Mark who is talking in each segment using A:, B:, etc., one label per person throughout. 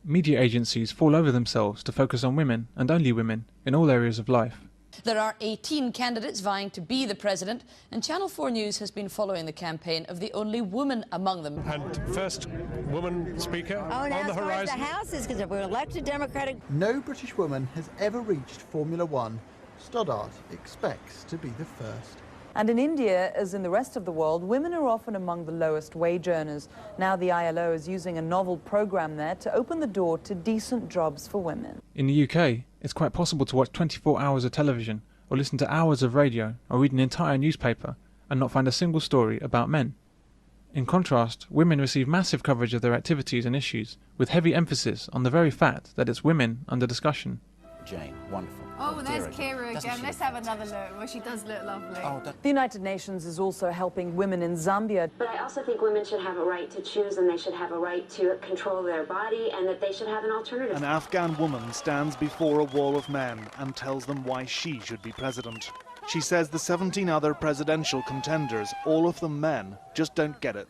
A: Media agencies fall over themselves to focus on women, and only women, in all areas of life.
B: There are 18 candidates vying to be the president, and Channel 4 News has been following the campaign of the only woman among them.
C: And first woman speaker on the horizon.
D: The House is because we're elected Democratic.
E: No British woman has ever reached Formula One. Stoddart expects to be the first.
F: And in India, as in the rest of the world, women are often among the lowest wage earners. Now the ILO is using a novel program there to open the door to decent jobs for women.
A: In the UK, it's quite possible to watch 24 hours of television, or listen to hours of radio, or read an entire newspaper, and not find a single story about men. In contrast, women receive massive coverage of their activities and issues, with heavy emphasis on the very fact that it's women under discussion.
G: Jane, wonderful.
H: Oh, there's Kira again. Let's have another look. Well, she does look lovely.
F: The United Nations is also helping women in Zambia.
I: But I also think women should have a right to choose, and they should have a right to control their body, and that they should have an alternative.
J: An Afghan woman stands before a wall of men and tells them why she should be president. She says the 17 other presidential contenders, all of them men, just don't get it.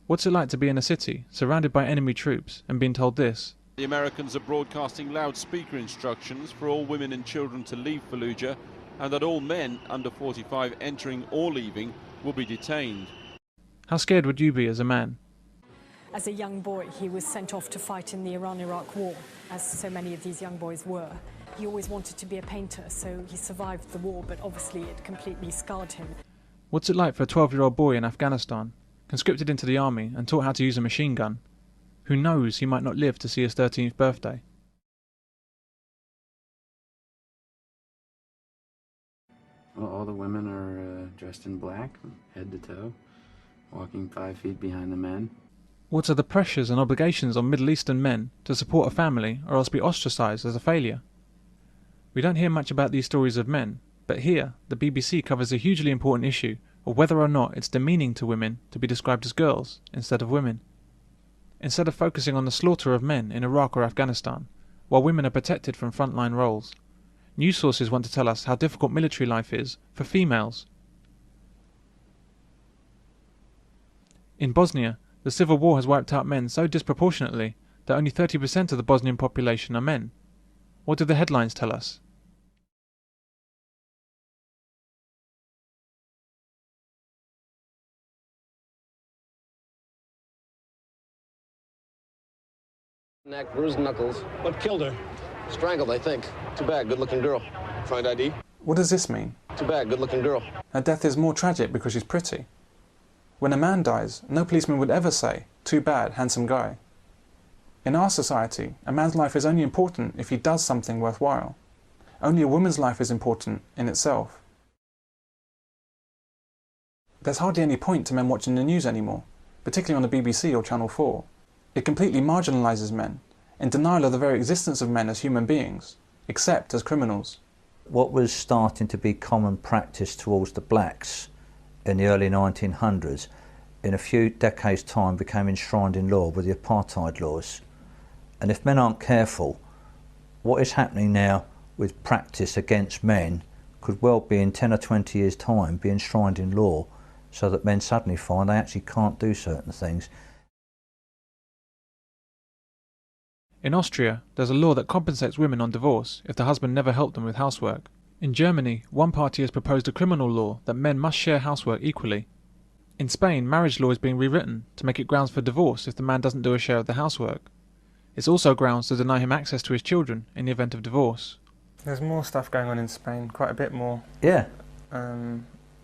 A: What's it like to be in a city, surrounded by enemy troops, and being told this?
K: The Americans are broadcasting loudspeaker instructions for all women and children to leave Fallujah, and that all men under 45 entering or leaving will be detained.
A: How scared would you be as a man?
L: As a young boy, he was sent off to fight in the Iran-Iraq war, as so many of these young boys were. He always wanted to be a painter, so he survived the war, but obviously it completely scarred him.
A: What's it like for a 12-year-old boy in Afghanistan, conscripted into the army and taught how to use a machine gun? Who knows, he might not live to see his 13th birthday.
M: Well, all the women are dressed in black, head to toe, walking 5 feet behind the men.
A: What are the pressures and obligations on Middle Eastern men to support a family or else be ostracised as a failure? We don't hear much about these stories of men, but here the BBC covers a hugely important issue of whether or not it's demeaning to women to be described as girls instead of women. Instead of focusing on the slaughter of men in Iraq or Afghanistan, while women are protected from frontline roles, news sources want to tell us how difficult military life is for females. In Bosnia, the civil war has wiped out men so disproportionately that only 30% of the Bosnian population are men. What do the headlines tell us?
N: Neck, bruised knuckles.
C: What killed her?
N: Strangled, I think. Too bad, good-looking girl. Find ID?
O: What does this mean?
N: Too bad, good-looking girl.
O: Her death is more tragic because she's pretty. When a man dies, no policeman would ever say, "Too bad, handsome guy." In our society, a man's life is only important if he does something worthwhile. Only a woman's life is important in itself. There's hardly any point to men watching the news anymore, particularly on the BBC or Channel 4. It completely marginalises men, in denial of the very existence of men as human beings, except as criminals.
G: What was starting to be common practice towards the blacks in the early 1900s, in a few decades' time became enshrined in law with the apartheid laws. And if men aren't careful, what is happening now with practice against men could well be in 10 or 20 years' time be enshrined in law, so that men suddenly find they actually can't do certain things.
A: In Austria, there's a law that compensates women on divorce if the husband never helped them with housework. In Germany, one party has proposed a criminal law that men must share housework equally. In Spain, marriage law is being rewritten to make it grounds for divorce if the man doesn't do a share of the housework. It's also grounds to deny him access to his children in the event of divorce.
O: There's more stuff going on in Spain, quite a bit more.
G: Yeah.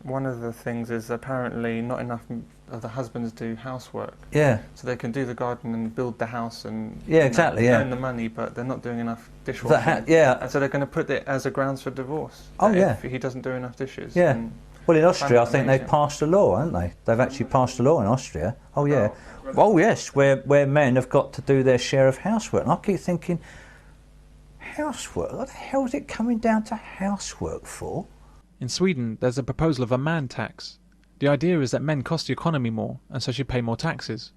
O: One of the things is apparently not enough of the husbands do housework.
G: Yeah.
O: So they can do the garden and build the house and earn the money, but they're not doing enough dishwashing. And so they're going to put it as a grounds for divorce.
G: Oh yeah.
O: If he doesn't do enough dishes.
G: Yeah. Well, in Austria, I think they've passed a law, haven't they? They've actually passed a law in Austria. Oh yeah. Oh yes, where men have got to do their share of housework. And I keep thinking, housework? What the hell is it coming down to housework for?
A: In Sweden, there's a proposal of a man tax. The idea is that men cost the economy more, and so should pay more taxes.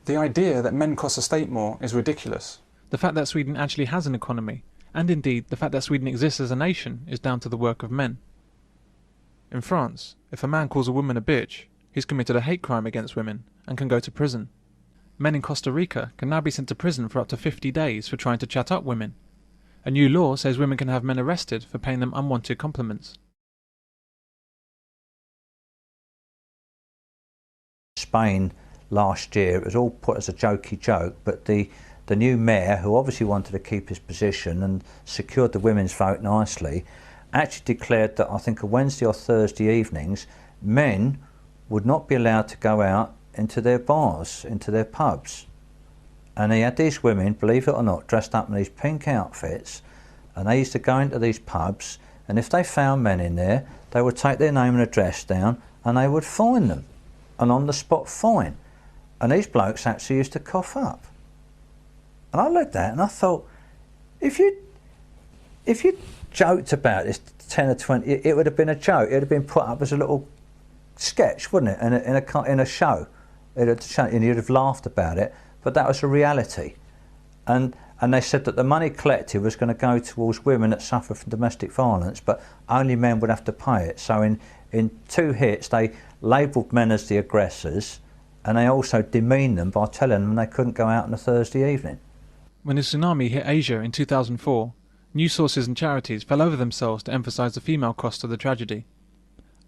O: The idea that men cost the state more is ridiculous.
A: The fact that Sweden actually has an economy, and indeed the fact that Sweden exists as a nation, is down to the work of men. In France, if a man calls a woman a bitch, who's committed a hate crime against women and can go to prison. Men in Costa Rica can now be sent to prison for up to 50 days for trying to chat up women. A new law says women can have men arrested for paying them unwanted compliments.
G: Spain last year, it was all put as a jokey joke, but the new mayor, who obviously wanted to keep his position and secured the women's vote nicely, actually declared that I think a Wednesday or Thursday evenings, men would not be allowed to go out into their bars, into their pubs. And he had these women, believe it or not, dressed up in these pink outfits, and they used to go into these pubs, and if they found men in there, they would take their name and address down and they would fine them, an on-the-spot fine. And these blokes actually used to cough up. And I looked at that and I thought, if you joked about this 10 or 20, it would have been a joke. It would have been put up as a little sketch, wouldn't it, in a show. And you'd have laughed about it, but that was a reality. And they said that the money collected was going to go towards women that suffer from domestic violence, but only men would have to pay it. So in 2 hits, they labelled men as the aggressors, and they also demeaned them by telling them they couldn't go out on a Thursday evening.
A: When the tsunami hit Asia in 2004, news sources and charities fell over themselves to emphasise the female cost of the tragedy.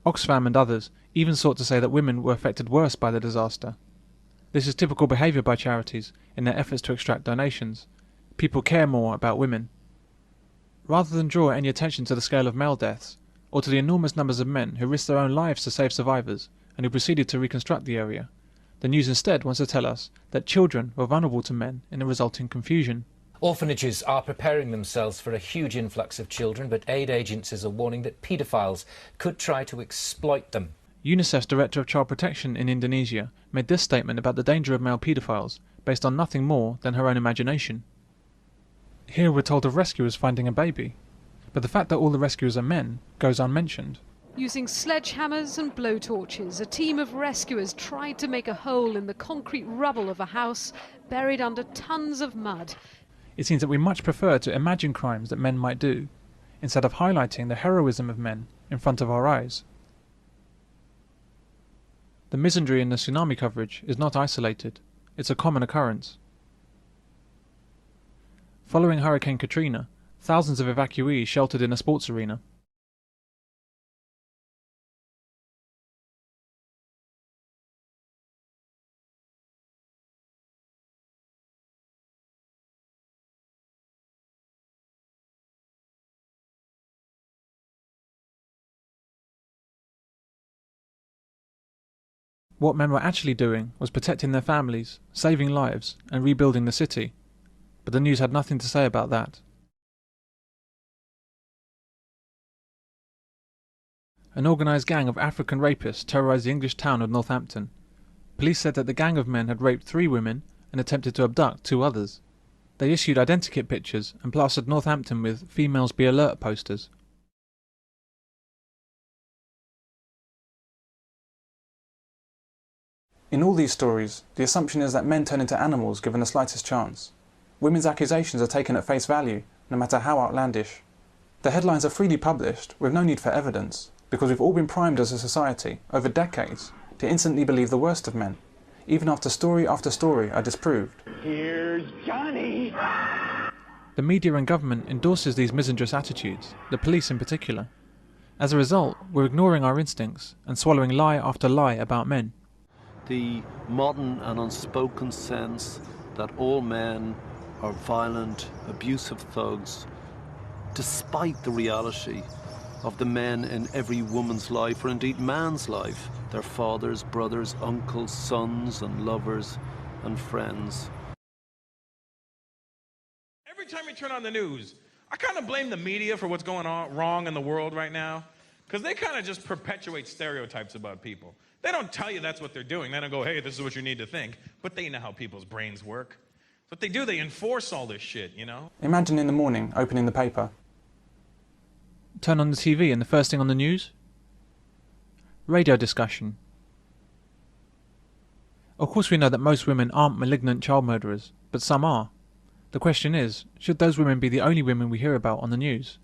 A: Oxfam and others even sought to say that women were affected worse by the disaster. This is typical behaviour by charities in their efforts to extract donations. People care more about women. Rather than draw any attention to the scale of male deaths, or to the enormous numbers of men who risked their own lives to save survivors and who proceeded to reconstruct the area, the news instead wants to tell us that children were vulnerable to men in the resulting confusion.
P: Orphanages are preparing themselves for a huge influx of children, but aid agencies are warning that paedophiles could try to exploit them.
A: UNICEF's Director of Child Protection in Indonesia made this statement about the danger of male paedophiles based on nothing more than her own imagination. Here we're told of rescuers finding a baby, but the fact that all the rescuers are men goes unmentioned.
Q: Using sledgehammers and blowtorches, a team of rescuers tried to make a hole in the concrete rubble of a house buried under tons of mud.
A: It seems that we much prefer to imagine crimes that men might do, instead of highlighting the heroism of men in front of our eyes. The misandry in the tsunami coverage is not isolated, it's a common occurrence. Following Hurricane Katrina, thousands of evacuees sheltered in a sports arena. What men were actually doing was protecting their families, saving lives, and rebuilding the city. But the news had nothing to say about that. An organised gang of African rapists terrorised the English town of Northampton. Police said that the gang of men had raped 3 women and attempted to abduct 2 others. They issued identikit pictures and plastered Northampton with "Females Be Alert" posters.
O: In all these stories, the assumption is that men turn into animals given the slightest chance. Women's accusations are taken at face value, no matter how outlandish. The headlines are freely published, with no need for evidence, because we've all been primed as a society, over decades, to instantly believe the worst of men, even after story are disproved.
R: Here's Johnny!
A: The media and government endorses these misandrous attitudes, the police in particular. As a result, we're ignoring our instincts and swallowing lie after lie about men.
S: The modern and unspoken sense that all men are violent, abusive thugs, despite the reality of the men in every woman's life, or indeed man's life, their fathers, brothers, uncles, sons and lovers and friends.
T: Every time you turn on the news, I kind of blame the media for what's going on wrong in the world right now, because they kind of just perpetuate stereotypes about people. They don't tell you that's what they're doing. They don't go, hey, this is what you need to think. But they know how people's brains work. What they do, they enforce all this shit, you know?
O: Imagine in the morning opening the paper.
A: Turn on the TV and the first thing on the news? Radio discussion. Of course we know that most women aren't malignant child murderers, but some are. The question is, should those women be the only women we hear about on the news?